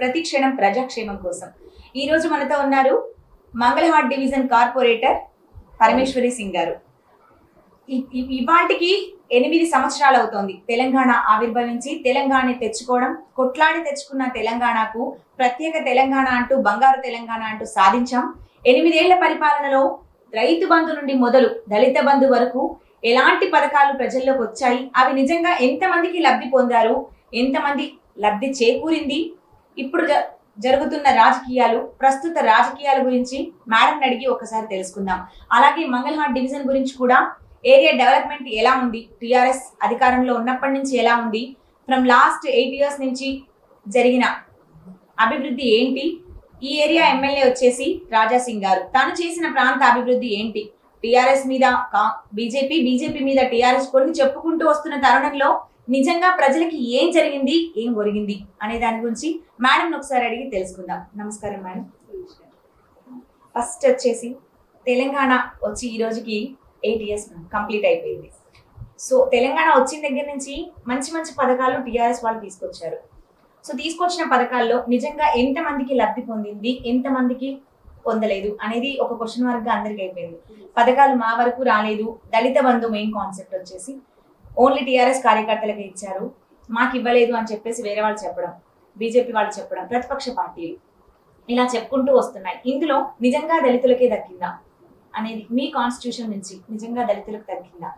ప్రతి క్షణం ప్రజాక్షేమం కోసం. ఈ రోజు మనతో ఉన్నారు మంగళహాట్ డివిజన్ కార్పొరేటర్ పరమేశ్వరి సింగ్ గారు. ఇవాటికి 8 సంవత్సరాలు అవుతోంది తెలంగాణ ఆవిర్భవించి. తెలంగాణ తెచ్చుకోవడం, కొట్లాడి తెచ్చుకున్న తెలంగాణకు ప్రత్యేక తెలంగాణ అంటూ, బంగారు తెలంగాణ అంటూ సాధించాం. 8 ఏళ్ల పరిపాలనలో రైతు బంధు నుండి మొదలు దళిత బంధు వరకు ఎలాంటి పథకాలు ప్రజల్లోకి వచ్చాయి, అవి నిజంగా ఎంతమందికి లబ్ధి పొందారు, ఎంతమంది లబ్ధి చేకూరింది, ఇప్పుడు జరుగుతున్న రాజకీయాలు, ప్రస్తుత రాజకీయాల గురించి మేడం అడిగి ఒకసారి తెలుసుకుందాం. అలాగే మంగళహాట్ డివిజన్ గురించి కూడా, ఏరియా డెవలప్మెంట్ ఎలా ఉంది, టిఆర్ఎస్ అధికారంలో ఉన్నప్పటి నుంచి ఎలా ఉంది, ఫ్రమ్ లాస్ట్ 8 years నుంచి జరిగిన అభివృద్ధి ఏంటి, ఈ ఏరియా ఎమ్మెల్యే వచ్చేసి రాజా సింగ్ గారు, తను చేసిన ప్రాంత అభివృద్ధి ఏంటి, టిఆర్ఎస్ మీద బీజేపీ మీద టిఆర్ఎస్ కొన్ని చెప్పుకుంటూ వస్తున్న తరుణంలో నిజంగా ప్రజలకి ఏం జరిగింది, ఏం ఒరిగింది అనే దాని గురించి మేడం ఒకసారి అడిగి తెలుసుకుందాం. నమస్కారం మేడం. ఫస్ట్ వచ్చేసి తెలంగాణ వచ్చి ఈ రోజుకి 8 years కంప్లీట్ అయిపోయింది. సో తెలంగాణ వచ్చిన దగ్గర నుంచి మంచి మంచి పథకాలు టిఆర్ఎస్ వాళ్ళు తీసుకొచ్చారు. సో తీసుకొచ్చిన పథకాల్లో నిజంగా ఎంతమందికి లబ్ధి పొందింది, ఎంతమందికి పొందలేదు అనేది ఒక క్వశ్చన్ మార్క్ గా అందరికి అయిపోయింది. పథకాలు మా వరకు రాలేదు. దళిత బంధు మెయిన్ కాన్సెప్ట్ వచ్చేసి ఓన్లీ టిఆర్ఎస్ కార్యకర్తలకు ఇచ్చారు, మాకు ఇవ్వలేదు అని చెప్పేసి వేరే వాళ్ళు చెప్పడం, బీజేపీ వాళ్ళు చెప్పడం, ప్రతిపక్ష పార్టీలు ఇలా చెప్పుకుంటూ వస్తున్నాయి. ఇందులో నిజంగా దళితులకే దక్కిందా అనేది మీ కాన్స్టిట్యూషన్ నుంచి నిజంగా దళితులకు దక్కిందా?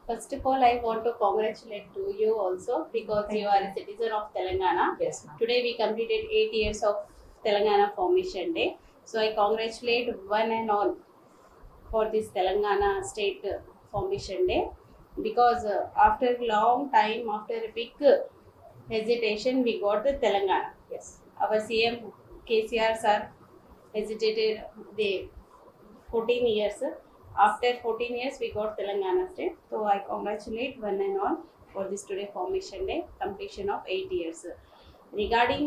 First of all, I want to congratulate to you also because you are a citizen of Telangana. Yes, ma'am. Today we completed 8 years of Telangana Formation Day. So I congratulate one and all for this Telangana State Formation Day because after long time, after a big hesitation, we got the Telangana. Yes. Our CM KCR sir hesitated the 14 years. After 14 years, we got Telangana State. So I congratulate one and all for this today Formation Day, completion of 8 years. Regarding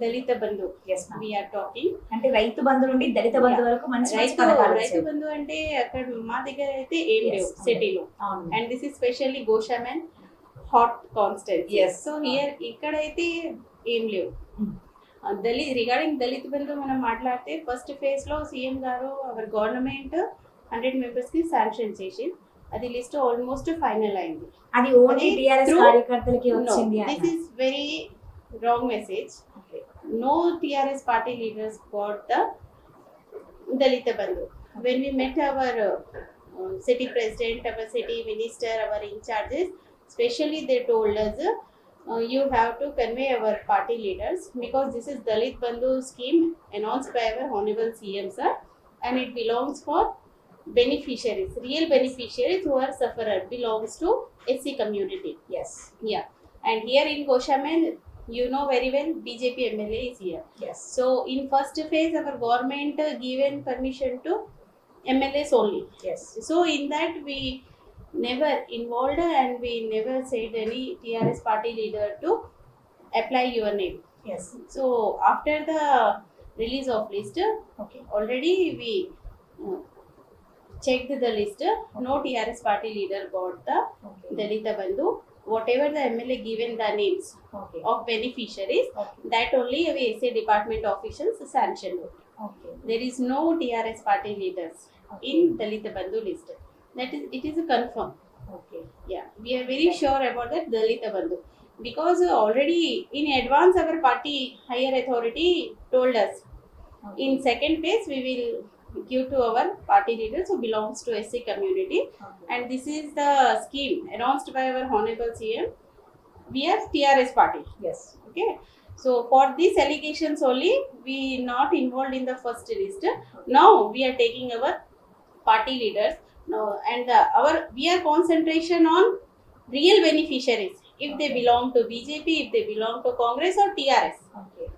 Dalita Bandhu, Yes, ma'am. we are talking. అంటే రైతు బంధు నుండి దళిత బంధు వరకు మంచి మంచి పథకాలు రైతు వచ్చాయి. బంధు అంటే అక్కడ మా దగ్గర అయితే ఏం Yes, లేవు okay. సిటీలో. అవును. అండ్ దిస్ ఇస్ స్పెషల్లీ గోషామెన్ హాట్ కాన్స్టెన్స్. Yes. సో హియర్ ఇక్కడైతే ఏం లేవు. రిగార్డింగ్ దళిత బంధు మనం మాట్లాడితే ఫస్ట్ ఫేజ్ లో సీఎం గారు అవర్ గవర్నమెంట్ 100 members కి శాంక్షన్ చేసి అది లిస్ట్ ఆల్మోస్ట్ ఫైనల్ అయింది. అది ఓన్లీ టిఆర్ఎస్ కార్యకర్తలకి వచ్చింది. This is very wrong message. No TRS party leaders got the Dalita Bandhu. When we met our city president, our city minister, our in charges, especially they told us you have to convey our party leaders because this is Dalit Bandhu scheme announced by our honorable CM sir and it belongs for beneficiaries, real beneficiaries who are sufferer, belongs to SC community. Yes. Yeah. And here in Goshamen, you know very well BJP MLA is here. Yes. So in first phase our government given permission to MLAs only. Yes. So in that we never involved and we never said any TRS party leader to apply your name. Yes. So after the release of list, Okay. already we checked the list. No TRS party leader got the Okay. Dalita Bandhu. Whatever the MLA given the names Okay. of beneficiaries, Okay. that only we SA department officials sanctioned. Okay. There is no TRS party leaders Okay. in Dalita Bandhu list. That is, it is a confirm. Okay. Yeah, we are very sure about that Dalita Bandhu because already in advance our party higher authority told us Okay. in second phase we will give to our party leaders who belongs to SC community. Okay. And this is the scheme announced by our honorable CM. We are TRS party. Yes. Okay. So for these allegations only, we not involved in the first list. Now we are taking our party leaders. Now and we are concentration on real beneficiaries. If they belong to BJP, if they belong to Congress or TRS. Okay.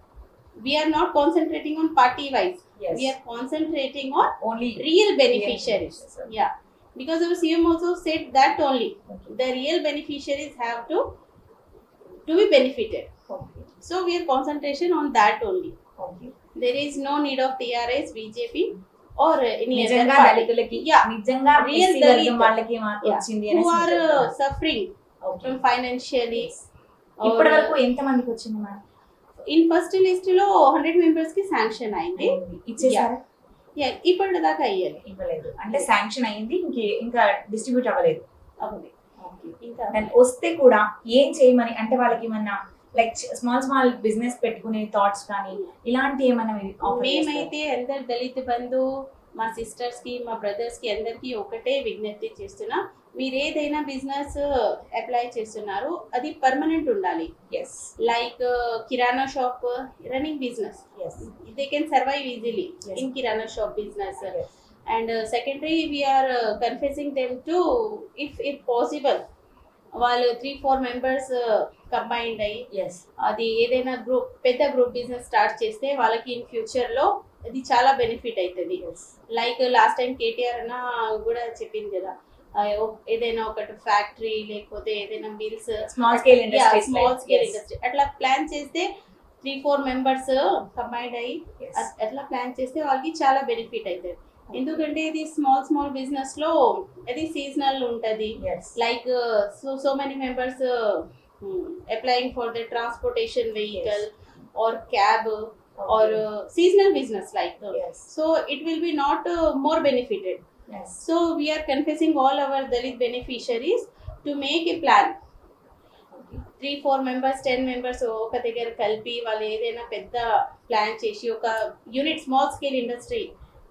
We are not concentrating on party wise. Yes. We are concentrating on Only real beneficiaries. beneficiaries. Yeah, because our CM also said that only Okay. the real beneficiaries have to be benefited. Okay. So we are concentration on that only. Okay. There is no need of TRS, BJP or any other నిజంగా party. దళితులకి Yeah. నిజంగా Real SC వర్గం దళిత. వాళ్ళకి Yeah. వచ్చింది Who అనేసి are మీరు చెప్తున్నారు. suffering Okay. from financially. ఇప్పటి వరకు ఎంత మందికి వచ్చింది మేడం? ఇన్ ఫస్ట్ లిస్ట్ లో 100 మెంబర్స్ కి శాంక్షన్ అయింది. ఇచ్చేసారా? ఇప్పటి దాకా అయ్యాలి. ఇవ్వలేదు అంటే శాంక్షన్ అయింది, ఇంకా డిస్ట్రిబ్యూట్ అవ్వలేదు. అవును. ఇంకా దాన్ని వస్తే కూడా ఏం చేయమని అంటే వాళ్ళకి ఏమన్నా లైక్ స్మాల్ బిజినెస్ పెట్టుకునే థాట్స్ కానీ ఇలాంటి ఏమైనా మేమైతే అందరు దళిత బంధు మా సిస్టర్స్ కి మా బ్రదర్స్ కి అందరికి ఒకటే విజ్ఞప్తి చేస్తున్నా, మీరు ఏదైనా బిజినెస్ అప్లై చేస్తున్నారు అది పర్మనెంట్ ఉండాలి. Like kirana shop running business, they can survive easily in kirana shop business. And secondary we are confusing them to if possible వాళ్ళు 3-4 మెంబర్స్ కంబైన్డ్ అయ్యి అది ఏదైనా పెద్ద గ్రూప్ బిజినెస్ స్టార్ట్ చేస్తే వాళ్ళకి ఇన్ ఫ్యూచర్ లో అది చాలా బెనిఫిట్ అవుతుంది. లైక్ లాస్ట్ టైం కేటీఆర్ అన్న కూడా చెప్పింది కదా, ఏదైనా ఒకటి ఫ్యాక్టరీ లేకపోతే ఏదైనా మిల్స్ స్మాల్ స్కేల్ ఇండస్ట్రీ అట్లా ప్లాన్ చేస్తే 3-4 మెంబర్స్ కంబైన్డ్ అయ్యి అట్లా ప్లాన్ చేస్తే వాళ్ళకి చాలా బెనిఫిట్ అవుతుంది. ఎందుకంటే ఇది స్మాల్ బిజినెస్ లో అది సీజనల్ ఉంటది. Like so many members applying for the transportation vehicle or cab or seasonal business like so it will be not more benefited. So we are confessing all our Dalit beneficiaries to make a plan. 3-4 members 10 members ఒక దగ్గర కలిపి వాళ్ళు ఏదైనా పెద్ద plan చేసి ఒక unit small scale industry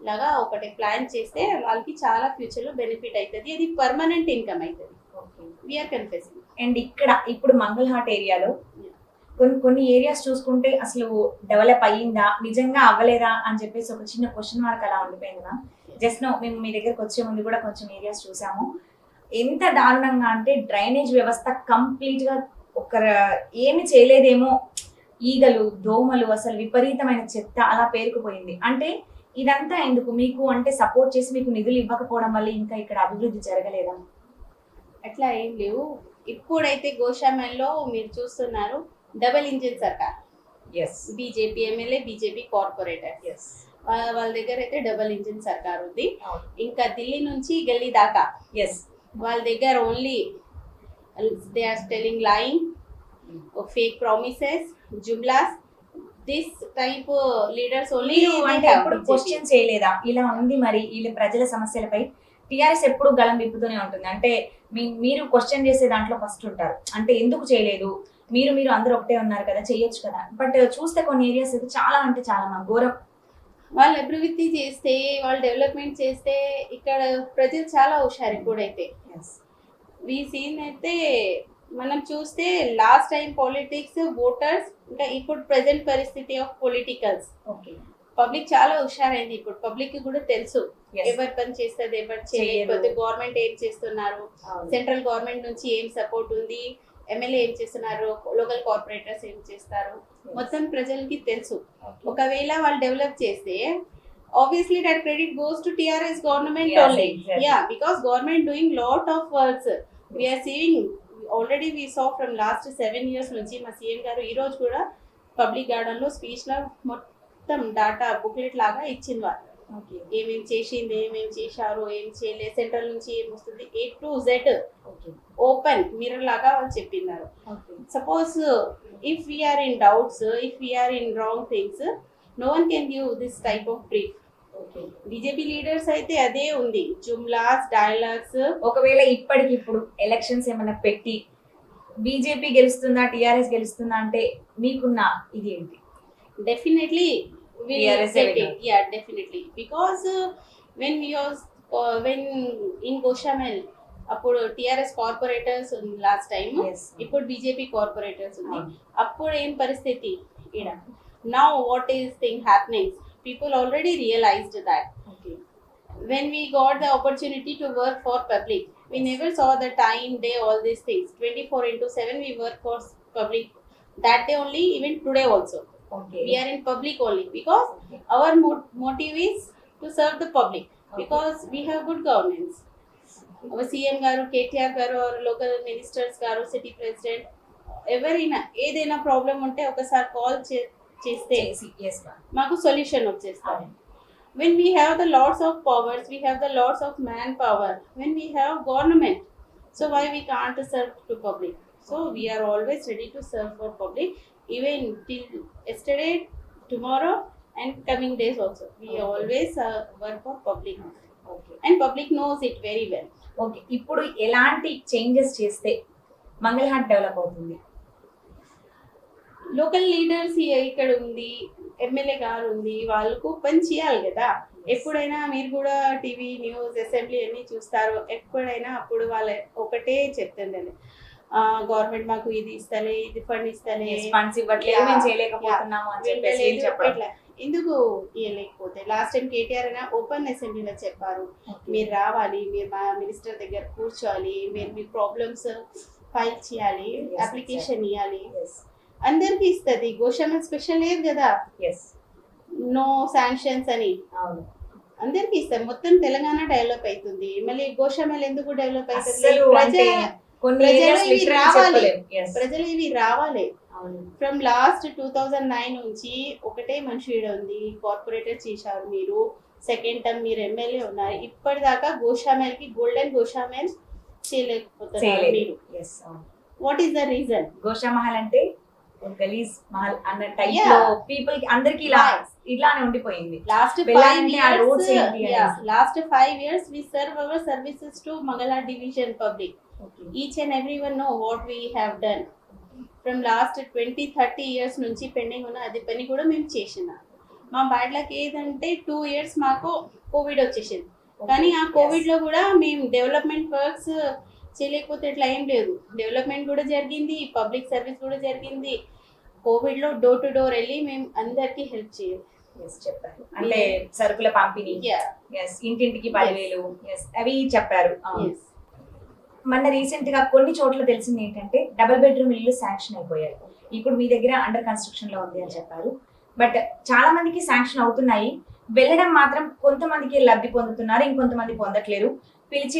లాగా ఒకటి ప్లాన్ చేస్తే వాళ్ళకి చాలా ఫ్యూచర్ లో బెనిఫిట్ అవుతుంది. అది పర్మనెంట్ ఇన్కమ్ అవుతుంది. We are confessing. అండ్ ఇక్కడ ఇప్పుడు మంగళహాట్ ఏరియాలో కొన్ని ఏరియాస్ చూసుకుంటే అసలు డెవలప్ అయ్యిందా నిజంగా అవ్వలేదా అని చెప్పేసి ఒక చిన్న క్వశ్చన్ మార్క్ అలా ఉండిపోయింది మ్యామ్. జస్ట్ నో మేము మీ దగ్గరకు వచ్చే ముందు కూడా కొంచెం ఏరియాస్ చూసాము. ఎంత దారుణంగా అంటే డ్రైనేజ్ వ్యవస్థ కంప్లీట్ గా ఏమి చేయలేదేమో, ఈగలు దోమలు అసలు విపరీతమైన చెత్త అలా పేరుకుపోయింది. అంటే ఇదంతా ఎందుకు మీకు అంటే సపోర్ట్ చేసి మీకు నిధులు ఇవ్వకపోవడం వల్ల ఇంకా ఇక్కడ అభివృద్ధి జరగలేదా? అట్లా ఏం లేవు. ఇప్పుడైతే గోషామల్లో మీరు చూస్తున్నారు డబల్ ఇంజిన్ సర్కార్. బీజేపీ ఎమ్మెల్యే బీజేపీ కార్పొరేటర్ వాళ్ళ దగ్గర అయితే డబల్ ఇంజిన్ సర్కార్ ఉంది. ఇంకా ఢిల్లీ నుంచి గల్లీ దాకా వాళ్ళ దగ్గర only they are telling lying, fake promises, jumlas, this type leaders only. అంటే ఎప్పుడు క్వశ్చన్ చేయలేదా ఇలా ఉంది మరి వీళ్ళ ప్రజల సమస్యలపై? టిఆర్ఎస్ ఎప్పుడు గళం విప్పుతూనే ఉంటుంది. అంటే మీరు క్వశ్చన్ చేసే దాంట్లో ఫస్ట్ ఉంటారు. అంటే ఎందుకు చేయలేదు, మీరు అందరూ ఒకటే ఉన్నారు కదా, చేయొచ్చు కదా. బట్ చూస్తే కొన్ని ఏరియాస్ అయితే చాలా అంటే చాలా ఘోరం. వాళ్ళు అభివృద్ధి చేస్తే వాళ్ళు డెవలప్మెంట్ చేస్తే ఇక్కడ ప్రజలు చాలా హుషారు. ఇప్పుడైతే ఈ సీన్ అయితే మనం చూస్తే లాస్ట్ టైం పాలిటిక్స్ ఓటర్స్ ఇంకా ఇప్పుడు ప్రెసెంట్ పరిస్థితి ఆఫ్ పొలిటికల్స్ పబ్లిక్ చాలా హుషారైంది. ఇప్పుడు పబ్లిక్ కూడా తెలుసు ఎవరు పని చేస్తుంది ఎవరు చేయకపోతే, గవర్నమెంట్ ఏం చేస్తున్నారు, సెంట్రల్ గవర్నమెంట్ నుంచి ఏం సపోర్ట్ ఉంది, ఎమ్మెల్యే ఏం చేస్తున్నారు, లోకల్ కార్పొరేటర్స్ ఏం చేస్తారు, మొత్తం ప్రజలకి తెలుసు. ఒకవేళ వాళ్ళు డెవలప్ చేస్తే obviously that credit goes to TRS government only. Yeah, because government doing lot of works. We are seeing already, we saw from last 7 years నుంచి మా సీఎం గారు ఈ రోజు కూడా పబ్లిక్ గార్డెన్ లో స్పీచ్ లో మొత్తం డాటా బుక్లెట్ లాగా ఇచ్చింది. వాళ్ళు ఏమేమి చేసింది, ఏమేమి చేశారు, ఏం చేయలేదు, సెంట్రల్ నుంచి ఏం వస్తుంది, A to Z open mirror లాగా వాళ్ళు చెప్పినారు. Suppose if we are in doubts, if we are in wrong things, no one can give this type of brief. BJP leaders అయితే అదే ఉంది, జుమ్లాస్ డైలాగ్స్. ఒకవేళ ఇప్పటికిప్పుడు ఎలక్షన్స్ ఏమైనా పెట్టి బీజేపీ గెలుస్తుందా టిఆర్ఎస్ గెలుస్తుందా అంటే మీకున్న ఇది ఏంటి? Definitely definitely because when in Goshamel అప్పుడు టిఆర్ఎస్ కార్పొరేటర్స్ ఉంది లాస్ట్ టైం, ఇప్పుడు బీజేపీ కార్పొరేటర్స్ ఉంది. అప్పుడు ఏం పరిస్థితి ఇక్కడ? Now what is thing happening? People already realized that when we got the opportunity to work for public, we never saw the time, day, all these things. 24/7 we work for public. That day only, even today also. We are in public only because our motive is to serve the public because we have good governance. Our CM garu, KTR garu, or local ministers garu, city president, ఎవరైనా ఏదైనా problem ఉంటే ఒకసారి call చేస్తే మాకు solution వచ్చేస్తాయి. When we have the lots of powers, we have the lots of manpower, when we have government, so why we can't serve to public? So we are always ready to serve for public. even till yesterday, tomorrow, and coming days also. We Okay. always work for public, okay and public knows it very well. Okay ఇప్పుడు ఎలాంటి changes చేస్తే Mangalhat develop అవుతుంది? Local leaders ఇక్కడ ఉంది, MLA గారు ఉంది, వాళ్ళకు పని చేయాలి కదా. ఎప్పుడైనా మీరు కూడా టీవీ న్యూస్ అసెంబ్లీ అన్ని చూస్తారు, ఎప్పుడైనా అప్పుడు వాళ్ళ ఒకటే చెప్తుందండి, గవర్నమెంట్ మాకు ఇది ఇస్తలే, ఇది ఫండ్ ఇస్తలే, ఫండ్స్ ఇవ్వట్లేదు, మేము చేయలేకపోతున్నాము అని చెప్పేసి వెళ్ళలేదు, చెప్పడం. ఎట్లా ఎందుకు ఇవ్వలేకపోతే? లాస్ట్ టైం కేటీఆర్ అయినా ఓపెన్ అసెంబ్లీలో చెప్పారు, మీరు రావాలి, మీరు మా మినిస్టర్ దగ్గర కూర్చోవాలి, మీరు మీ ప్రాబ్లమ్స్ ఫైల్ చేయాలి, Yes, అప్లికేషన్ ఇవ్వాలి, Yes. అందరికి ఇస్తుంది. గోషామల్ స్పెషల్ లేదు కదా, Yes. నో శాంక్షన్స్ అని అవును. అందరికి ఇస్తారు. మొత్తం తెలంగాణ డెవలప్ అవుతుంది, మళ్ళీ గోషామల్ ఎందుకు డెవలప్ అవుతుంది? అస్సలు అంటే కొన్ని ప్రజలు areas ఇవి literally రావాలి. చెప్పలేం. Yes. ప్రజలు ఇవి రావాలి. అవును. ఫ్రమ్ లాస్ట్ 2009 నుంచి ఒకటే మనిషి ఈడ ఉంది, కార్పొరేటర్ చేశారు మీరు, సెకండ్ టర్మ్ మీరు ఎమ్మెల్యే ఉన్నారు, ఇప్పటిదాకా గోషామల్ కి గోల్డెన్ గోషామల్ చేయలేకపోతున్నారు చేయలేదు. మీరు. Yes, అవును. What is the reason? Gosha Mahal అంటే గలీజ్ మహల్ అన్న టైప్ Yeah. లో పీపుల్ కి అందరికి ఇలా Right. ఇట్లానే ఉండిపోయింది. Last 5 వెళ్ళాలంటే ఆ roads ఏంటి years, అనేసి. last 5 years we serve our services to Mangalore division public. Okay. Each and everyone know what we have done. From last 20-30 years నుంచి పెండింగ్ ఉన్న అది పని కూడా మేము చేసిన. మా బ్యాడ్ లక్ ఏదంటే 2 years మాకు కోవిడ్ వచ్చేసింది, కానీ ఆ కోవిడ్ లో కూడా మేము డెవలప్మెంట్ వర్క్స్ చేయలేకపోతే ఇట్లా ఏం లేదు, డెవలప్మెంట్ కూడా జరిగింది, పబ్లిక్ సర్వీస్ కూడా జరిగింది. కోవిడ్ లో డోర్ టు డోర్ వెళ్ళి మేము అందరికి హెల్ప్ చేయాలి. Yes, చెప్పారు. అంటే సరుకుల పంపిణీ, yes, ఇంటింటికి 10,000, yes, అవి చెప్పారు. మొన్న రీసెంట్ గా కొన్ని చోట్ల తెలిసింది ఏంటంటే డబుల్ బెడ్రూమ్ ఇల్లు శాంక్షన్ అయిపోయాయి. ఇప్పుడు మీ దగ్గర అండర్ కన్స్ట్రక్షన్ లో ఉంది అని చెప్పారు. బట్ చాలా మందికి శాంక్షన్ అవుతున్నాయి, వెళ్ళడం మాత్రం కొంతమందికి లబ్ధి పొందుతున్నారు, ఇంకొంతమంది పొందట్లేరు. పిలిచి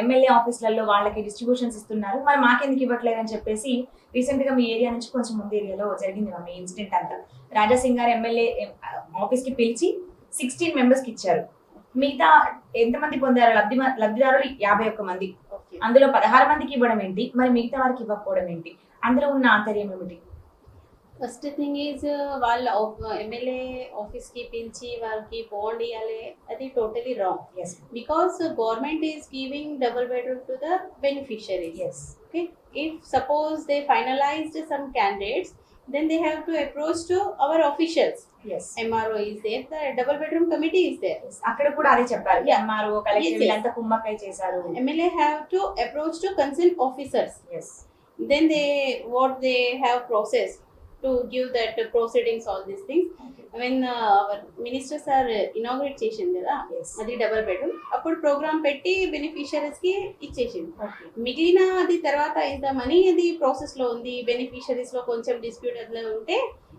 ఎమ్మెల్యే ఆఫీసులలో వాళ్ళకి డిస్ట్రిబ్యూషన్స్ ఇస్తున్నారు, మరి మాకెందుకు ఇవ్వట్లేదు అని చెప్పేసి రీసెంట్ గా మీ ఏరియా నుంచి కొంచెం ముందు ఏరియాలో జరిగింది మీ ఇన్సిడెంట్ అంతా. రాజాసింగ్ గారు ఎమ్మెల్యే ఆఫీస్ కి పిలిచి 16 members కి ఇచ్చారు. మిగతా ఎంతమంది పొందారు? లబ్ధిదారులు 51 మంది. అందులో 16 మందికి ఇవ్వడం ఏంటి, మరి మిగతా వారికి ఇవ్వకపోవడం ఏంటి? అందులో ఉన్న ఆంతర్యం ఏమిటి? ఫస్ట్ థింగ్ ఈజ్ వాళ్ళ ఎమ్మెల్యే ఆఫీస్ కి పిలిచి వాళ్ళకి బాండ్ ఇవ్వాలి, అది totally wrong. Yes. Because government is giving double bedroom to the beneficiaries. Yes. Okay, if suppose they finalized some candidates, then they have to approach to our officials. Yes. MRO is there, the double bedroom committee is there. Yes. అక్కడ కూడా అదే చెప్పారు. Yeah. MRO, collector Yes, వీళ్ళంతా కుమ్మక్కై చేశారు. MLA have to approach to concerned officers. Yes. Then they have process to give that proceedings, all these things. When our ministers are inaugurate చేసింది కదా, Yes. అది డబుల్ బెడ్రూమ్, అప్పుడు programme పెట్టి beneficiaries కి ఇచ్చేసింది. Okay. మిగిలిన అది తర్వాత ఇద్దామని అది ప్రాసెస్ లో ఉంది. బెనిఫిషరీస్ లో కొంచెం డిస్ప్యూట్ అట్లా ఉంటే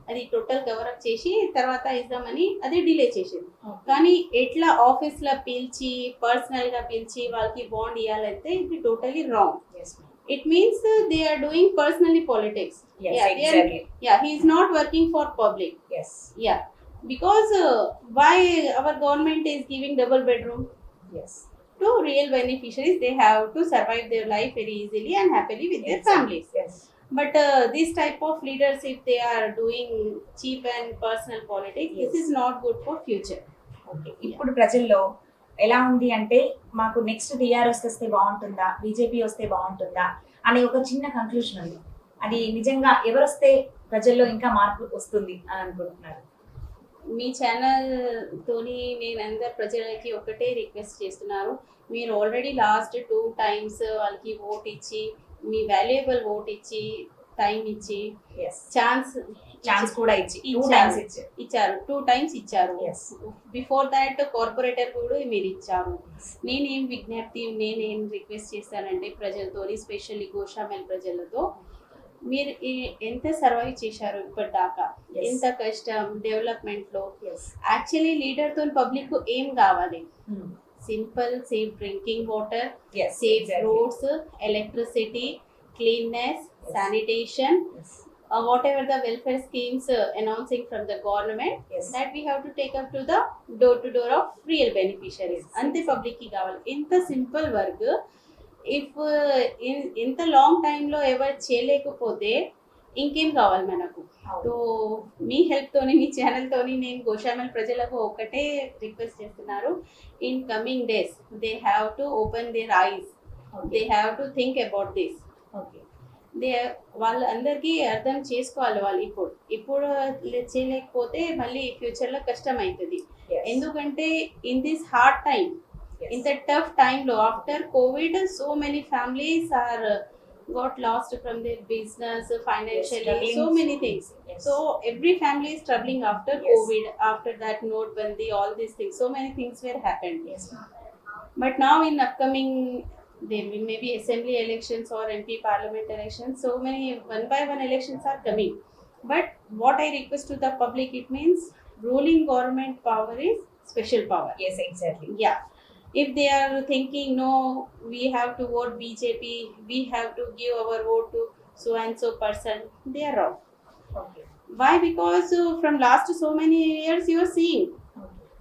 అది టోటల్ కవర్ అప్ చేసి తర్వాత ఇద్దామని అది డిలే చేసింది. Okay. కానీ ఎట్లా ఆఫీస్ లో పిలిచి పర్సనల్ గా పిలిచి వాళ్ళకి బాండ్ ఇవ్వాలంటే ఇది totally wrong. Yes. It means they are doing personally politics. Yes, Yeah, exactly. he is not working for public. Yes. Yeah, because why our government is giving double bedroom Yes. to real beneficiaries? They have to survive their life very easily and happily with their Exactly. families. Yes. But this type of leaders, if they are doing cheap and personal politics, Yes. this is not good for future. Okay. ఇప్పుడు ప్రజల్లో ఎలా ఉంది అంటే మాకు next TRS వస్తే బాగుంటుందా, BJP వస్తే బాగుంటుందా అనే ఒక చిన్న కంక్లూషన్ ఉంది. అది నిజంగా ఎవరు వస్తే ప్రజల్లో ఇంకా మార్పు వస్తుంది అని అనుకుంటున్నారు? మీ ఛానల్ తోని నేను అందరు ప్రజలకి ఒకటే రిక్వెస్ట్ చేస్తున్నారు, మీరు ఆల్రెడీ లాస్ట్ 2 times వాళ్ళకి ఓట్ ఇచ్చి, మీ వాల్యుయబుల్ ఓట్ ఇచ్చి, టైం ఇచ్చి, ఎస్, ఛాన్స్ కూడా ఇచ్చి ఇచ్చారు. 2 times ఇచ్చారు. Yes. బిఫోర్ దాట్ కార్పొరేటర్ కూడా మీరు ఇచ్చారు. నేనేం రిక్వెస్ట్ చేస్తానంటే ప్రజలతో, ఎస్పెషల్లీ గోషామల్ ప్రజలతో, మీరు ఎంత సర్వైవ్ చేశారు ఇప్పటిదాకా, Yes. ఎంత కష్టం డెవలప్మెంట్ లో. Yes. యాక్చువల్లీ లీడర్ తో పబ్లిక్ కు ఏం కావాలి? Hmm. Simple safe drinking water, Yes, safe exactly. Roads, electricity, cleanness, Yes. Sanitation, Yes. whatever the welfare schemes announcing from the government, Yes. that we have to take up to the door to door of real beneficiaries. Yes. అంతే public కి కావాలి. ఇంత simple work if ఇంత long time లో ఎవరు చేయలేకపోతే ఇంకేం కావాలి మనకు. అవును. సో మీ హెల్ప్ తోని, మీ ఛానల్ తోని నేను గోషామల్ ప్రజలకు ఒకటే రిక్వెస్ట్ చేస్తున్నారు. In coming days they have to open there ice, they have to think about this. Okay. వాళ్ళందరికీ అర్థం చేసుకోవాలి. వాళ్ళు ఇప్పుడు చేయలేకపోతే మళ్ళీ ఫ్యూచర్లో కష్టం అవుతుంది. ఎందుకంటే in this hard time, in the tough time low after covid, so many families are got lost from their business financially, so many things. So every family is struggling after covid, after that note bandi, all these things, so many things were happened. But now in upcoming there may be assembly elections or MP parliament elections, so many one by one elections are coming. But what I request to the public, it means ruling government power is special power. Yes, exactly. Yeah, if they are thinking no, we have to vote BJP, we have to give our vote to so and so person, they are wrong. Okay. Why? Because from last so many years you are seeing,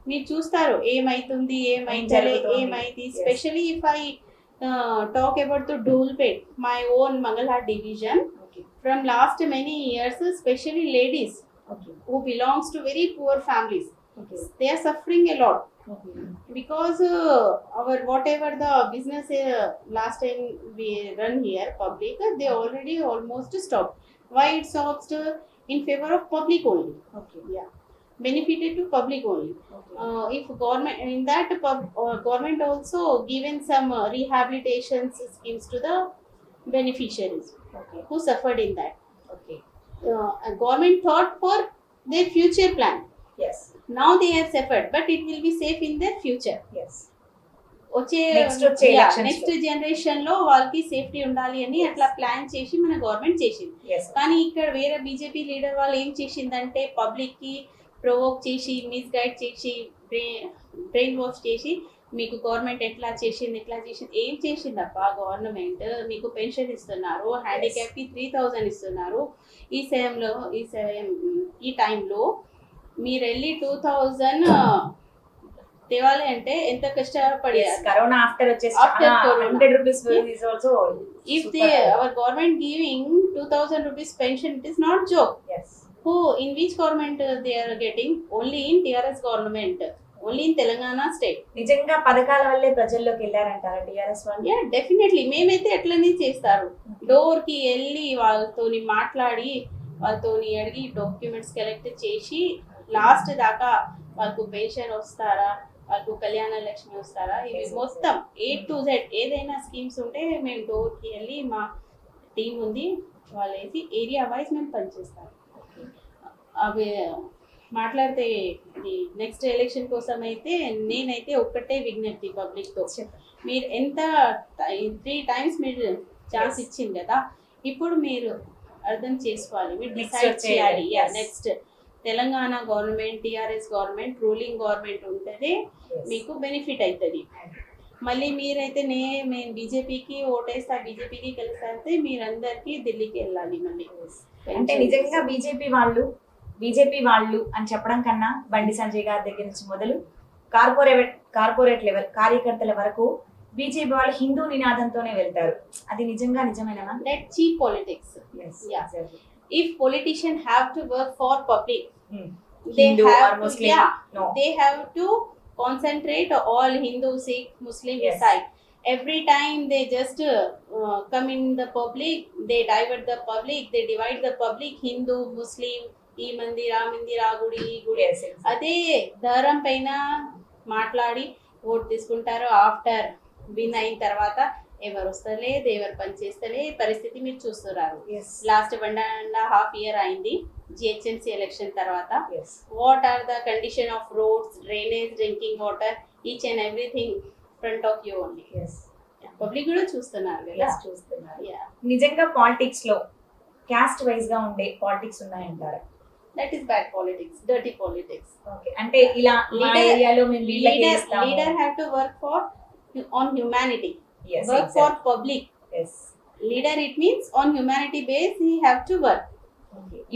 మీరు చూస్తారు ఏమైతుంది ఏమైతలే ఏమైంది. Specially if I talk about the Dhoolpet, my own Mangalhat division, from last many years specially ladies who belongs to very poor families, they are suffering a lot. Because our whatever the business last time we run here public, they already almost stopped. Why it stopped? In favor of public only. Yeah, benefited to public only. If government in that government also given some rehabilitation schemes to the beneficiaries who suffered in that. Government thought for their future plan. Yes. Now they have suffered, but it will be safe in their future. Yes. వచ్చే elections next generation లో వాళ్ళకి safety ఉండాలి అని అట్లా plan చేసి మన government చేసింది. కానీ ఇక్కడ వేరే బీజేపీ లీడర్ వాళ్ళు ఏం చేసిందంటే పబ్లిక్ కి ప్రొవోక్ చేసి, మిస్గైడ్ చేసి, బ్రెయిన్ వాష్ చేసి, మీకు గవర్నమెంట్ ఎట్లా చేసింది ఏం చేసిందప్ప గవర్నమెంట్, మీకు పెన్షన్ ఇస్తున్నారు, హ్యాండిక్యాప్ కి 3000 ఇస్తున్నారు. ఈ టైంలో మీరు వెళ్ళి 2000 తేవాలి అంటే ఎంత కష్టపడి, కరోనా ఆఫ్టర్ వచ్చేసి After corona. 100 rupees is also if super. they our government giving 2000 rupees pension, it is not joke. Yes. Who, in which government they are getting? Only in TRS government, only in Telangana state. నిజంగా పథకాల వల్లే ప్రజల్లోకి వెళ్ళారంటారా TRS వాళ్ళు? Yeah definitely. మేమైతే ఎట్లనే చేస్తారు, door కి వెళ్ళి వాళ్ళతోని మాట్లాడి, వాళ్ళతోని అడిగి డాక్యుమెంట్స్ కలెక్ట్ చేసి లాస్ట్ దాకా వాళ్ళకు పెన్షన్ వస్తారా, వాళ్ళకు కళ్యాణ లక్ష్మి వస్తారా, ఇవి మొత్తం A to Z ఏదైనా స్కీమ్స్ ఉంటే మేము డోర్కి వెళ్ళి మా టీం ఉంది వాళ్ళు వేసి ఏరియా వైజ్ మేము పనిచేస్తాం. అవి మాట్లాడితే నెక్స్ట్ ఎలక్షన్ కోసం అయితే నేనైతే ఒక్కటే విజ్ఞప్తి పబ్లిక్తో, మీరు ఎంత 3 times మీరు ఛాన్స్ ఇచ్చింది కదా, ఇప్పుడు మీరు అర్థం చేసుకోవాలి, మీరు డిసైడ్ చేయాలి. Next Telangana government, TRS government, ruling government ఉంటుంది, మీకు బెనిఫిట్ అవుతుంది. మళ్ళీ మీరైతే మేము బీజేపీకి ఓటేస్తా, బీజేపీకి కలిసి అయితే మీరందరికీ ఢిల్లీకి వెళ్ళాలి మళ్ళీ. అంటే నిజంగా బీజేపీ వాళ్ళు అని చెప్పడం కన్నా బండి సంజయ్ గారి దగ్గర నుంచి మొదలు కార్పొరేట్ లెవెల్ కార్యకర్తల వరకు బీజేపీ వాళ్ళు హిందూ నినాదంతోనే వెళ్తారు. అది నిజమేనా? That cheap politics. If politicians have to work for public, Hindu or Muslim, no. They have to concentrate all Hindu, Sikh, Muslim aside. Every time they just come in the public, they divert the public, they divide the public, Hindu, Muslim, ఈ మందిరా గుడి అదే ధరం పైన మాట్లాడి vote తీసుకుంటారు. After win అయిన తర్వాత ఎవరు వస్తలేదు, ఎవరు పని చేస్తలే పరిస్థితి మీరు చూస్తున్నారు. లాస్ట్ 1.5 year అయింది జిహెచ్ఎంసీ ఎలక్షన్ తర్వాత. What are the condition of roads, drainage, drinking water, each and everything front of you only. Public కూడా చూస్తున్నారు కదా. నిజంగా పాలిటిక్స్ లో క్యాస్ట్ వైజ్ గా ఉండే పాలిటిక్స్ ఉన్నాయంటారు? That is bad politics, dirty politics. అంటే ఇలా leader have to work for on humanity. Work for public. Leader, it means on humanity base he have to work.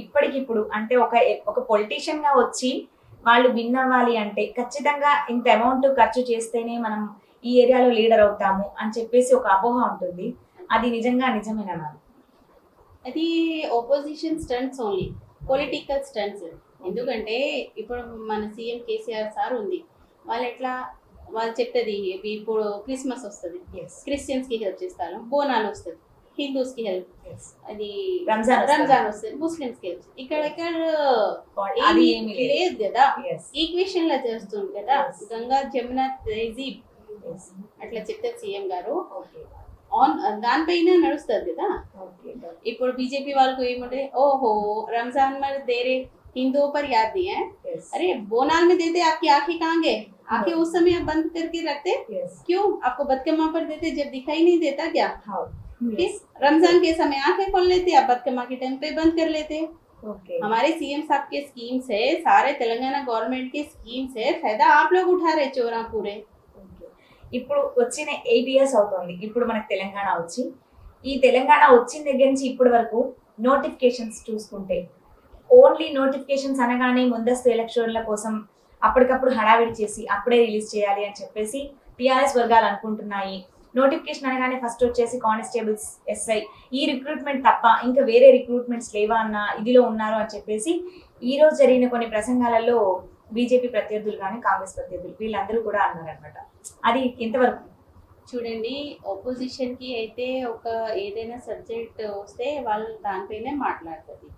ఇప్పటికిప్పుడు అంటే ఒక పొలిటీషియన్ గా వచ్చి వాళ్ళు విన్ అవ్వాలి అంటే ఖచ్చితంగా ఇంత అమౌంట్ ఖర్చు చేస్తేనే మనం ఈ ఏరియాలో లీడర్ అవుతాము అని చెప్పేసి ఒక అపోహ ఉంటుంది. అది నిజమేనా? అది opposition stunts only, political stunts. ఎందుకంటే ఇప్పుడు మన సీఎం కేసీఆర్ సార్ ఉంది, వాళ్ళు ఎట్లా వాళ్ళు చెప్తుంది ఇప్పుడు క్రిస్మస్ వస్తుంది, క్రిస్టియన్స్కి హెల్ప్ చేస్తాను, బోనాలు వస్తుంది, హిందూస్కి హెల్ప్, అది రంజాన్ వస్తుంది, ముస్లిమ్స్కి హెల్ప్. ఇక్కడ అది లేదు కదా, ఈక్వేషన్ లా చేస్తుంది కదా, గంగా జమున తహజీబ్ అట్లా చెప్తారు సీఎం గారు, ఆన్ దానిపైన నడుస్తుంది కదా. ఇప్పుడు బీజేపీ వాళ్ళకు ఏముంటే ఓహో रमजान में दे रहे हिंदुओं पर याद दिए हैं, अरे बोनाल में देते आपकी आंखें कहाँ गए, आंखें उस समय आप बंद करके रखते, क्यों आपको बदकमा पर देते जब दिखाई नहीं देता क्या, रमजान के समय आंखें खोल लेते, आप बदकमा के टाइम पे बंद कर लेते. हमारे सीएम साहब के स्कीम्स है, सारे तेलंगाना गवर्नमेंट के स्कीम्स है, फायदा आप लोग उठा रहे चोरा पूरे. ఇప్పుడు వచ్చిన 8 years అవుతుంది ఇప్పుడు మనకు తెలంగాణ వచ్చి. ఈ తెలంగాణ వచ్చిన దగ్గర నుంచి ఇప్పటి వరకు నోటిఫికేషన్స్ చూసుకుంటే ఓన్లీ నోటిఫికేషన్స్ అనగానే ముందస్తు ఎలక్షన్ల కోసం అప్పటికప్పుడు హడావిడి చేసి అప్పుడే రిలీజ్ చేయాలి అని చెప్పేసి టీఆర్ఎస్ వర్గాలు అనుకుంటున్నాయి. నోటిఫికేషన్ అనగానే ఫస్ట్ వచ్చేసి కానిస్టేబుల్స్, ఎస్ఐ ఈ రిక్రూట్మెంట్ తప్ప ఇంకా వేరే రిక్రూట్మెంట్స్ లేవా అన్న ఇదిలో ఉన్నారు అని చెప్పేసి ఈ రోజు జరిగిన కొన్ని ప్రసంగాలలో బీజేపీ ప్రత్యర్థులు కానీ కాంగ్రెస్ ప్రత్యర్థులు వీళ్ళందరూ కూడా అన్నారనమాట. అది ఎంతవరకు? చూడండి, ఆపోజిషన్ కి అయితే ఒక ఏదైనా సబ్జెక్ట్ వస్తే వాళ్ళు దానిపైనే మాట్లాడుతుంది.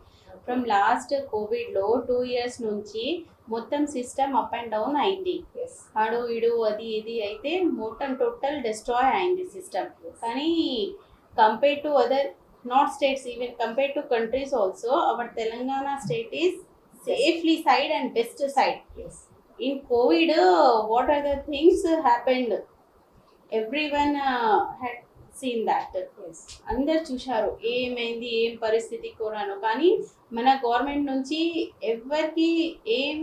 ఫ్రమ్ లాస్ట్ కోవిడ్ లో 2 years నుంచి మొత్తం సిస్టమ్ అప్ అండ్ డౌన్ అయింది, ఆడు ఇడు అది ఇది అయితే మొత్తం టోటల్ డిస్ట్రాయ్ అయింది సిస్టమ్. కానీ compare to other not states, even compare to countries also our Telangana state is safely side and best side. In COVID, what are the things happened? Everyone had seen that. అందరు చూశారు ఏమైంది, ఏం పరిస్థితి కోరాను. కానీ మన గవర్నమెంట్ నుంచి ఎవరికి ఏం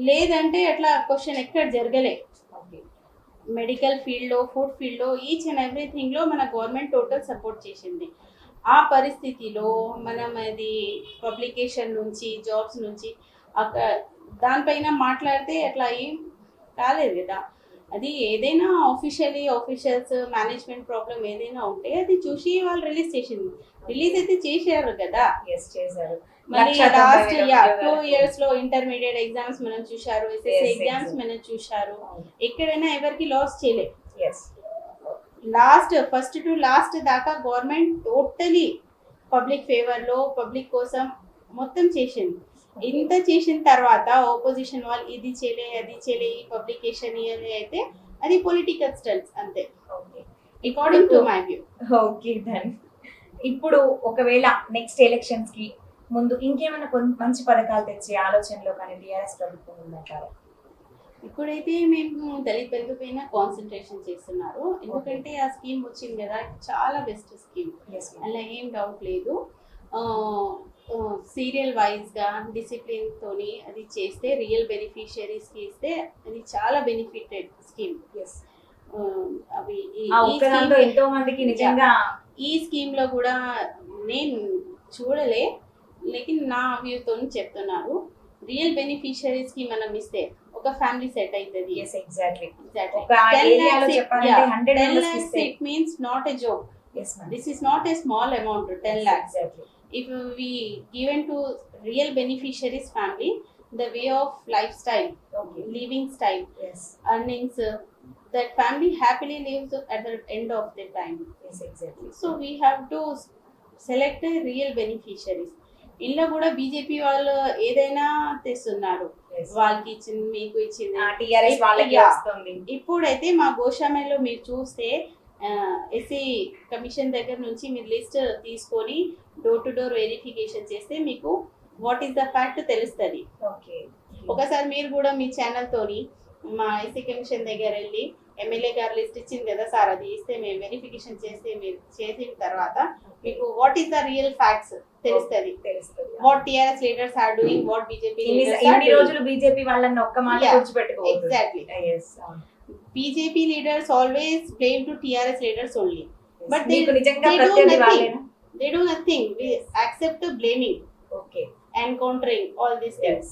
లేదంటే అట్లా క్వశ్చన్ ఎక్కడ జరగలే. మెడికల్ ఫీల్డ్లో, ఫుడ్ ఫీల్డ్లో, ఈచ్ అండ్ ఎవ్రీథింగ్లో మన గవర్నమెంట్ టోటల్ సపోర్ట్ చేసింది. ఆ పరిస్థితిలో మనం అది పబ్లికేషన్ నుంచి, జాబ్స్ నుంచి అక్కడ దానిపైన మాట్లాడితే అట్లా ఏం కాలేదు కదా. అది ఏదైనా ఆఫీషియల్స్ మేనేజ్మెంట్ ప్రాబ్లం ఏదైనా ఉంటే అది చూసి వాళ్ళు రిలీజ్ అయితే చేశారు కదా. చేశారు. మళ్ళీ లాస్ట్ 2 years లో ఇంటర్మీడియట్ ఎగ్జామ్స్ మనం చూశారు, ఎస్ఎస్సి ఎగ్జామ్స్ మనం చూశారు, ఎక్కడైనా ఎవరికి లాస్ చేయలేదు. లాస్ట్ ఫస్ట్ టు లాస్ట్ దాకా గవర్నమెంట్ టోటలీ పబ్లిక్ ఫేవర్లో, పబ్లిక్ కోసం మొత్తం చేసింది. ఇంత చేసిన తర్వాత ఆపోజిషన్ వాళ్ళు ఇది చేయలే, అది చేయలే, ఈ పబ్లికేషన్ ఇయలే అయితే అది పొలిటికల్ స్టంట్స్ అంతే, according to my view. Okay done. ఇప్పుడు ఒకవేళ నెక్స్ట్ ఎలక్షన్స్ కి ముందు ఇంకేమైనా మంచి పథకాలు తెచ్చే ఆలోచనలో కానీ టీఆర్ఎస్ ప్రభుత్వం ఉందంటారా? ఇప్పుడైతే మేము దళిత బంధు పైన కాన్సన్ట్రేషన్ చేస్తున్నారు, ఎందుకంటే ఆ స్కీమ్ వచ్చింది కదా, చాలా బెస్ట్ స్కీమ్, అలా ఏం డౌట్ లేదు. సీరియల్ వైజ్గా డిసిప్లిన్తోని అది చేస్తే రియల్ బెనిఫిషియరీస్కి ఇస్తే అది చాలా బెనిఫిటెడ్ స్కీమ్. అవి ఎంతో మందికి నిజంగా ఈ స్కీమ్లో కూడా నేను చూడలే, లేకిన్ నా వ్యూతో చెప్తున్నారు. రియల్ బెనిఫిషియరీస్ కి మనం ఇస్తే ఒక ఫ్యామిలీ సెట్ అవుతుంది. ఒక ఏరియాలో చెప్పాలంటే 100 10 lakhs it means not a joke. This is not a small amount, 10 lakhs. If we given to real beneficiaries family, the way of lifestyle, living style, earnings, that family happily lives at the end of their time. So we have to select a real beneficiaries. ఇంట్లో కూడా BJP వాళ్ళు ఏదైనా తెస్తున్నారు, వాళ్ళకి ఇచ్చింది, మీకు ఇచ్చింది. ఇప్పుడైతే మా గోశామలో మీరు చూస్తే ఎస్సీ కమిషన్ దగ్గర నుంచి మీరు లిస్ట్ తీసుకొని డోర్ టు డోర్ వెరిఫికేషన్ చేస్తే మీకు వాట్ ఈస్ ద ఫ్యాక్ట్ తెలుస్తుంది. ఒకసారి మీరు కూడా మీ ఛానల్ తోని మా ఎస్సీ కమిషన్ దగ్గర వెళ్ళి ఎమ్మెల్యే గారు లిస్ట్ ఇచ్చింది కదా సార్, అది ఇస్తే మేము వెరిఫికేషన్ చేస్తే మీరు చేసిన తర్వాత మీకు what is the real facts తెలుస్తుంది. What TRS leaders are doing, what BJP రోజులు బీజేపీ వాళ్ళని ఒక్క మాట గుర్తుపెట్టుకో. Exactly. BJP leaders always blame to TRS leaders only, but they do nothing. We accept blaming, and countering all these things.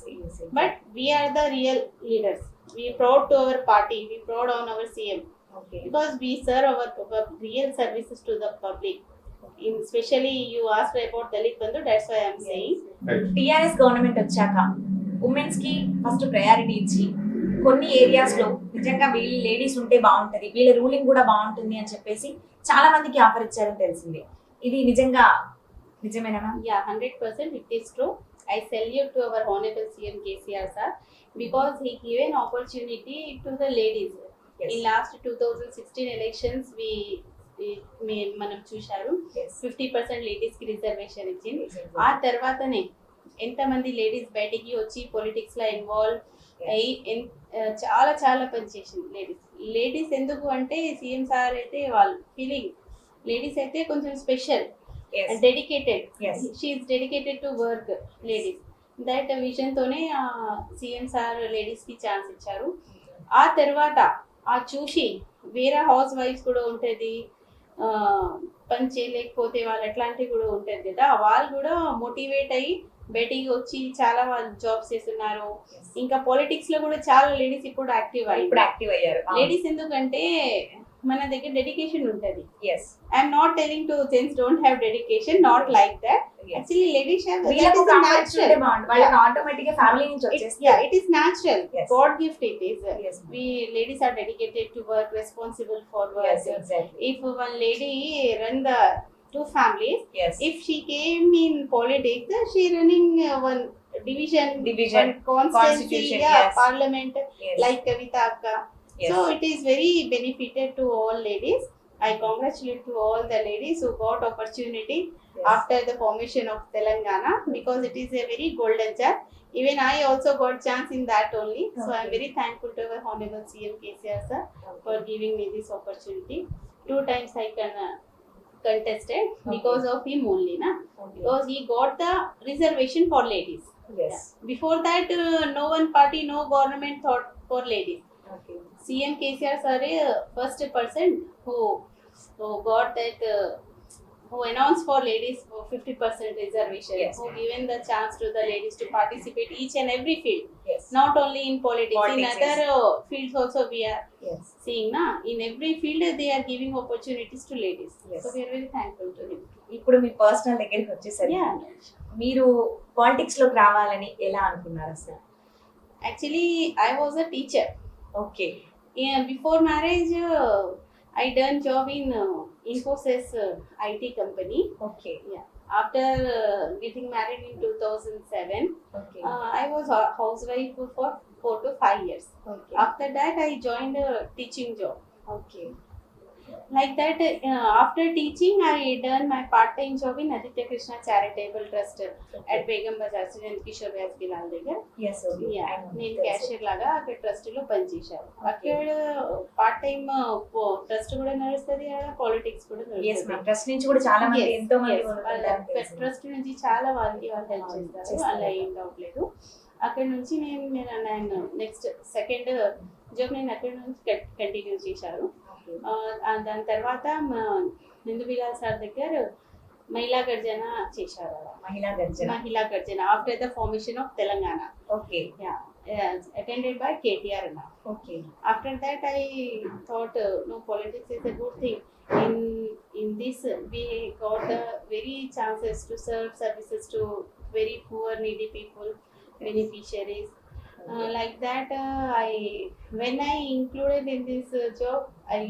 But we are the real leaders. We proud to our party, we proud on our CM, because we serve our real services to the public. In especially you asked about Dalit Bandhu, that's why I'm saying. TRS government వచ్చాక women's కి first priority ఇచ్చి కొన్ని areas లో నిజంగా వీళ్ళు ladies ఉంటే బాగుంటది, వీళ్ళ రూలింగ్ కూడా బాగుంటుంది అని చెప్పేసి చాలా మందికి ఆఫర్ ఇచ్చారని తెలిసింది. ఇది నిజంగా నిజమేనా ma'am? Yeah, 100% it is true. I salute to our Honorable CM KCR sir because he gave an opportunity to the ladies. Yes. In last 2016 elections మనం చూశారు Yes. 50% లేడీస్ కి రిజర్వేషన్ ఇచ్చింది. Exactly. ఆ తర్వాతనే ఎంతమంది లేడీస్ బయటికి వచ్చి పొలిటిక్స్ లో ఇన్వాల్వ్ అయ్యి చాలా చాలా పనిచేసింది లేడీస్ ఎందుకు అంటే సీఎం సార్ అయితే వాళ్ళు ఫీలింగ్ లేడీస్ అయితే కొంచెం special Yes. and dedicated. Yes. She is dedicated to work, ladies. That vision తోనే సీఎం సార్ లేడీస్ కి ఛాన్స్ ఇచ్చారు. ఆ తర్వాత ఆ చూసి వేరే హౌస్ వైఫ్స్ కూడా ఉంటుంది, పని చేయలేకపోతే వాళ్ళు అట్లాంటివి కూడా ఉంటుంది కదా, వాళ్ళు కూడా మోటివేట్ అయ్యి బయటికి వచ్చి చాలా వాళ్ళు జాబ్స్ చేస్తున్నారు. ఇంకా పాలిటిక్స్ లో కూడా చాలా లేడీస్ ఇప్పుడు యాక్టివ్ అయ్యారు. లేడీస్ ఎందుకంటే మన దగ్గర డెడికేషన్ ఉంటుంది. Yes. I'm not telling to gents don't have dedication, not like that. Yes. Actually, ladies have that వీళ్ళకు is కాంటాక్ట్స్ ఉంటే natural. బాగుంటుంది, వాళ్ళకి ఆటోమేటిక్ గా ఫ్యామిలీ నుంచి It, వచ్చేస్తుంది. yeah, it is natural. Yes. God gift it is. Yes. We ladies are dedicated to work, responsible for work. Yes, exactly. If one lady run the two families, Yes. if she came in politics, she running one division, one constituency, Constitution, yeah, yes. parliament, Yes. like Kavita Akka. Yes. So it is very benefited to all ladies. I congratulate to all the ladies who got opportunity Yes. after the formation of Telangana because it is a very golden chance. Even I also got chance in that only. So I am Okay. very thankful to our Honorable CM KCR sir for giving me this opportunity. 2 times I contested because of him only, na? Okay. Because he got the reservation for ladies. Yes. Before that, no one party, no government thought for ladies. Okay. CM KCR sir is first person who got that who announced for ladies for 50% reservation. Yes. Who given the chance to the ladies to participate each and every field, Yes. not only in politics, in Politics, other fields also we are Yes. seeing na, in every field they are giving opportunities to ladies. Yes. So we are very thankful to him. ఇప్పుడు మీ personal దగ్గరికి వచ్చేసరికి Yeah. మీరు politics లోకి రావాలని ఎలా అనుకున్నారు అసలు? Actually, I was a teacher. Okay. Yeah, before marriage, I done job in Infosys IT company. Okay. Yeah. After getting married in 2007, okay. I was a housewife for 4 to 5 years. Okay. After that, I joined a teaching job. Okay. Like that, after teaching, I done my part-time job in Aditya Krishna Charitable Trust at Begum Bazaar, Sri Kishore Vyas Gilal దగ్గర. Yes, okay. Yeah, I know. నేను తెలుసు. Cashier లాగా అక్కడ trust లో పనిచేశాను. Okay. అక్కడ part time trust కూడా నడుస్తుంది, పాలిటిక్స్ కూడా Yes, నడుస్తుంది. ma'am. ట్రస్ట్ నుంచి కూడా చాలా మంది ఎంతో మంది ఉంటారని తెలిసింది. ట్రస్ట్ నుంచి చాలా వాళ్ళకి వాళ్ళు హెల్ప్ చేస్తారు, చేస్తారు. అలా ఏం డౌట్ లేదు. అక్కడ నుంచి నేను నెక్స్ట్ సెకండ్ జాబ్ నేను అక్కడ నుంచి కంటిన్యూ చేశాను. Okay. దాని తర్వాత నందు బిలాల్ సార్ దగ్గర మహిళా గర్జన చేశారు. మహిళా గర్జన. మహిళా గర్జన after the formation of Telangana. Okay. Yeah, attended by KTR now. Okay. After that, I thought no, politics is a good thing. In this, we got the very chances to serve services to very poor, needy people, beneficiaries. Like that, when I included in this job, I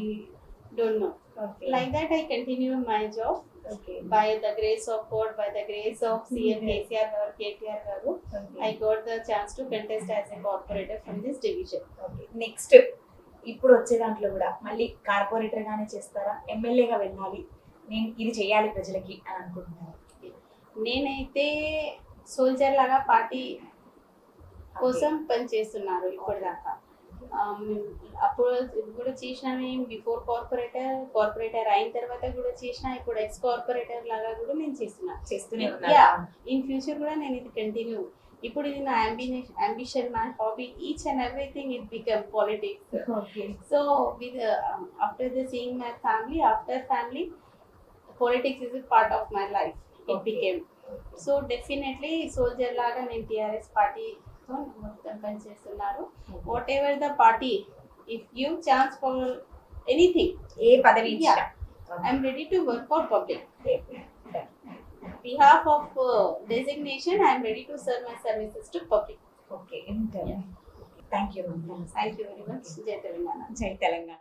don't know. Okay. Like that, I continue my job. Okay. By the grace of God, by the grace of CM Yes. KCR or KTR garu, Okay. I got the chance to contest as a corporator from this division. Okay. Next ఇప్పుడు వచ్చే దాంట్లో కూడా మళ్ళీ corporator గానే చేస్తారా, ఎమ్మెల్యేగా వెళ్ళాలి, నేను ఇది చేయాలి ప్రజలకి అని అనుకుంటున్నాను? నేనైతే సోల్జర్ లాగా పార్టీ కోసం పనిచేస్తున్నారు ఇప్పటిదాకా. అప్పుడు కూడా చేసిన మేము బిఫోర్ కార్పొరేటర్ అయిన తర్వాత కూడా చేసిన, ఇప్పుడు ఎక్స్ కార్పొరేటర్ లాగా కూడా నేను చేస్తూనే చేస్తున్నా. ఇన్ ఫ్యూచర్ కూడా నేను ఇది కంటిన్యూ. ఇప్పుడు ఇది నా అంబిషన్, నా hobby, each and everything it become politics. Okay. So with after the seeing my family, after family, politics is a part of my life. It Okay. became. So definitely soldier laga నేను TRS party తో మొత్తం పనిచేస్తున్నారు. Whatever the party, if give chance for anything, ఏ పదవి ఇచ్చినా. I am ready to work for public. Behalf of designation, I am ready to serve my services to public. Okay thank you Thank you very much. Jai Telangana. జై తెలంగాణ